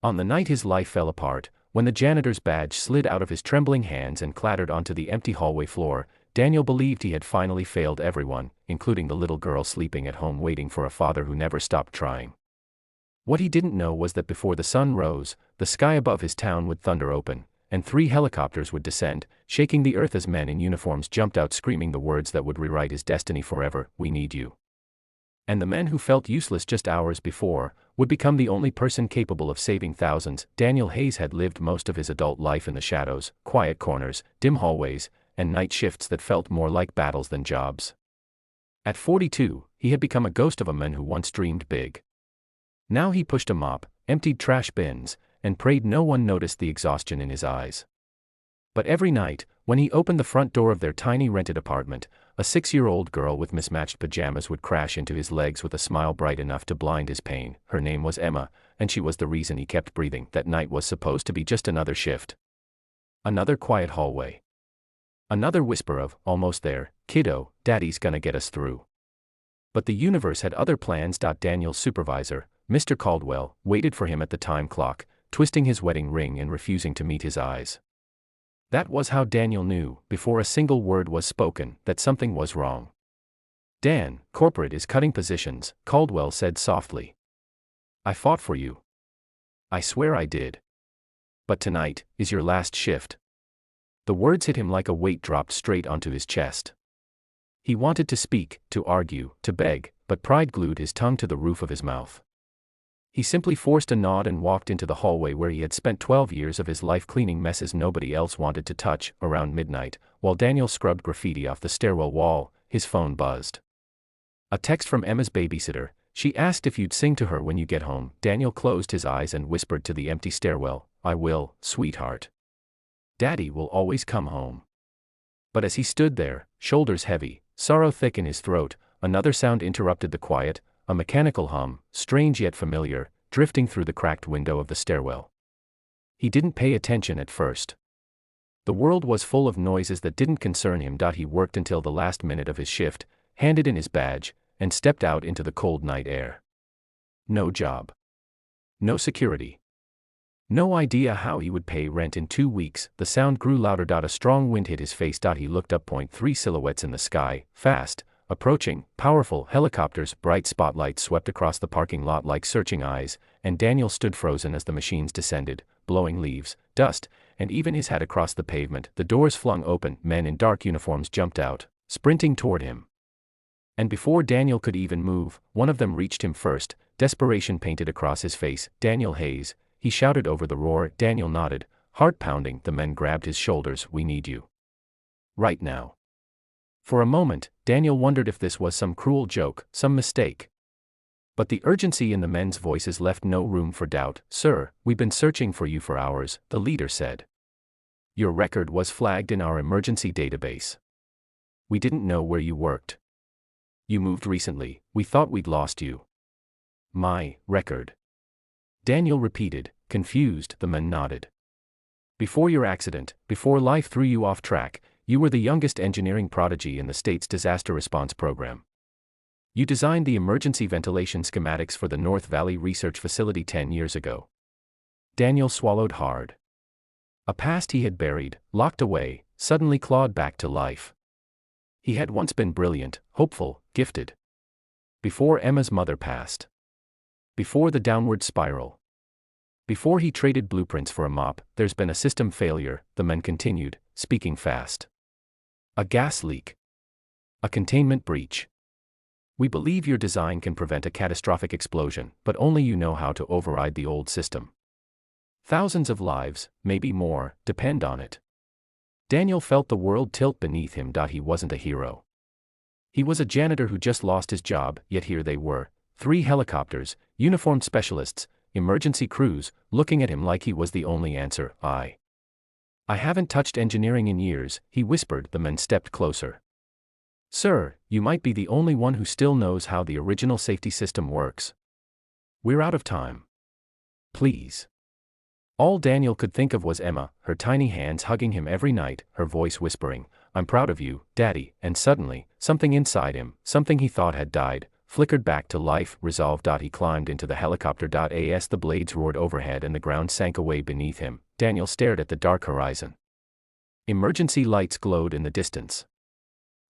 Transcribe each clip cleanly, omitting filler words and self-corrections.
On the night his life fell apart, when the janitor's badge slid out of his trembling hands and clattered onto the empty hallway floor, Daniel believed he had finally failed everyone, including the little girl sleeping at home waiting for a father who never stopped trying. What he didn't know was that before the sun rose, the sky above his town would thunder open, and 3 helicopters would descend, shaking the earth as men in uniforms jumped out screaming the words that would rewrite his destiny forever: "We need you." And the men who felt useless just hours before would become the only person capable of saving thousands. Daniel Hayes had lived most of his adult life in the shadows, quiet corners, dim hallways, and night shifts that felt more like battles than jobs. At 42, he had become a ghost of a man who once dreamed big. Now he pushed a mop, emptied trash bins, and prayed no one noticed the exhaustion in his eyes. But every night, when he opened the front door of their tiny rented apartment, a 6-year-old girl with mismatched pajamas would crash into his legs with a smile bright enough to blind his pain. Her name was Emma, and she was the reason he kept breathing. That night was supposed to be just another shift. Another quiet hallway. Another whisper of, "Almost there, kiddo, Daddy's gonna get us through." But the universe had other plans. Daniel's supervisor, Mr. Caldwell, waited for him at the time clock, twisting his wedding ring and refusing to meet his eyes. That was how Daniel knew, before a single word was spoken, that something was wrong. "Dan, corporate is cutting positions," Caldwell said softly. "I fought for you. I swear I did. But tonight is your last shift." The words hit him like a weight dropped straight onto his chest. He wanted to speak, to argue, to beg, but pride glued his tongue to the roof of his mouth. He simply forced a nod and walked into the hallway where he had spent 12 years of his life cleaning messes nobody else wanted to touch. Around midnight, while Daniel scrubbed graffiti off the stairwell wall, his phone buzzed. A text from Emma's babysitter. She asked if you'd sing to her when you get home. Daniel closed his eyes and whispered to the empty stairwell, "I will, sweetheart. Daddy will always come home." But as he stood there, shoulders heavy, sorrow thick in his throat, another sound interrupted the quiet, a mechanical hum, strange yet familiar, drifting through the cracked window of the stairwell. He didn't pay attention at first. The world was full of noises that didn't concern him. He worked until the last minute of his shift, handed in his badge, and stepped out into the cold night air. No job. No security. No idea how he would pay rent in 2 weeks. The sound grew louder. A strong wind hit his face. He looked up. 3 silhouettes in the sky, fast, approaching, powerful helicopters. Bright spotlights swept across the parking lot like searching eyes, and Daniel stood frozen as the machines descended, blowing leaves, dust, and even his hat across the pavement. The doors flung open. Men in dark uniforms jumped out, sprinting toward him. And before Daniel could even move, one of them reached him first, desperation painted across his face. "Daniel Hayes," he shouted over the roar. Daniel nodded, heart pounding. The men grabbed his shoulders. "We need you. Right now." For a moment, Daniel wondered if this was some cruel joke, some mistake. But the urgency in the men's voices left no room for doubt. "Sir, we've been searching for you for hours," the leader said. "Your record was flagged in our emergency database. We didn't know where you worked. You moved recently, we thought we'd lost you." "My record?" Daniel repeated, confused. The men nodded. "Before your accident, before life threw you off track, you were the youngest engineering prodigy in the state's disaster response program. You designed the emergency ventilation schematics for the North Valley Research Facility 10 years ago." Daniel swallowed hard. A past he had buried, locked away, suddenly clawed back to life. He had once been brilliant, hopeful, gifted. Before Emma's mother passed. Before the downward spiral. Before he traded blueprints for a mop. "There's been a system failure," the men continued, speaking fast. "A gas leak. A containment breach. We believe your design can prevent a catastrophic explosion, but only you know how to override the old system. Thousands of lives, maybe more, depend on it." Daniel felt the world tilt beneath him. He wasn't a hero. He was a janitor who just lost his job, yet here they were, 3 helicopters, uniformed specialists, emergency crews, looking at him like he was the only answer. I haven't touched engineering in years," he whispered. The men stepped closer. "Sir, you might be the only one who still knows how the original safety system works. We're out of time. Please." All Daniel could think of was Emma, her tiny hands hugging him every night, her voice whispering, "I'm proud of you, Daddy," and suddenly, something inside him, something he thought had died, flickered back to life. Resolve. He climbed into the helicopter. As the blades roared overhead and the ground sank away beneath him, Daniel stared at the dark horizon. Emergency lights glowed in the distance.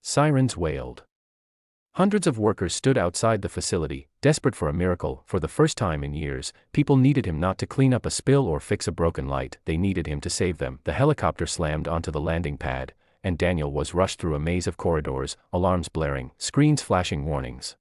Sirens wailed. Hundreds of workers stood outside the facility, desperate for a miracle. For the first time in years, people needed him not to clean up a spill or fix a broken light, they needed him to save them. The helicopter slammed onto the landing pad, and Daniel was rushed through a maze of corridors, alarms blaring, screens flashing warnings.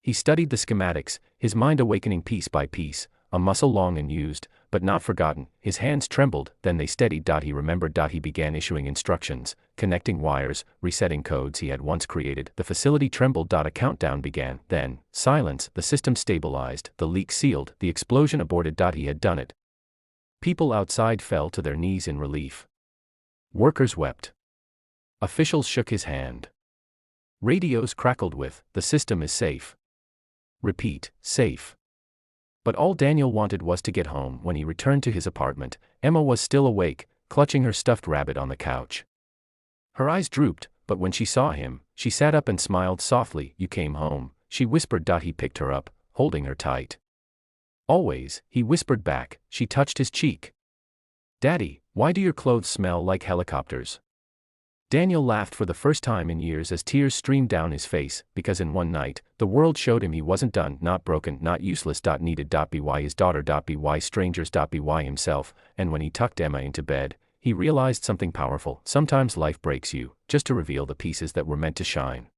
He studied the schematics, his mind awakening piece by piece, a muscle long and used, but not forgotten. His hands trembled, then they steadied. He remembered. He began issuing instructions, connecting wires, resetting codes he had once created. The facility trembled. A countdown began. Then, silence. The system stabilized, the leak sealed, the explosion aborted. He had done it. People outside fell to their knees in relief. Workers wept. Officials shook his hand. Radios crackled with, "The system is safe." Repeat, "Safe." But all Daniel wanted was to get home. When he returned to his apartment, Emma was still awake, clutching her stuffed rabbit on the couch. Her eyes drooped, but when she saw him, she sat up and smiled softly. "You came home," she whispered. He picked her up, holding her tight. "Always," he whispered back. She touched his cheek. "Daddy, why do your clothes smell like helicopters?" Daniel laughed for the first time in years as tears streamed down his face, because in one night, the world showed him he wasn't done, not broken, not useless. Needed. By his daughter. By strangers. By himself. And when he tucked Emma into bed, he realized something powerful. Sometimes life breaks you, just to reveal the pieces that were meant to shine.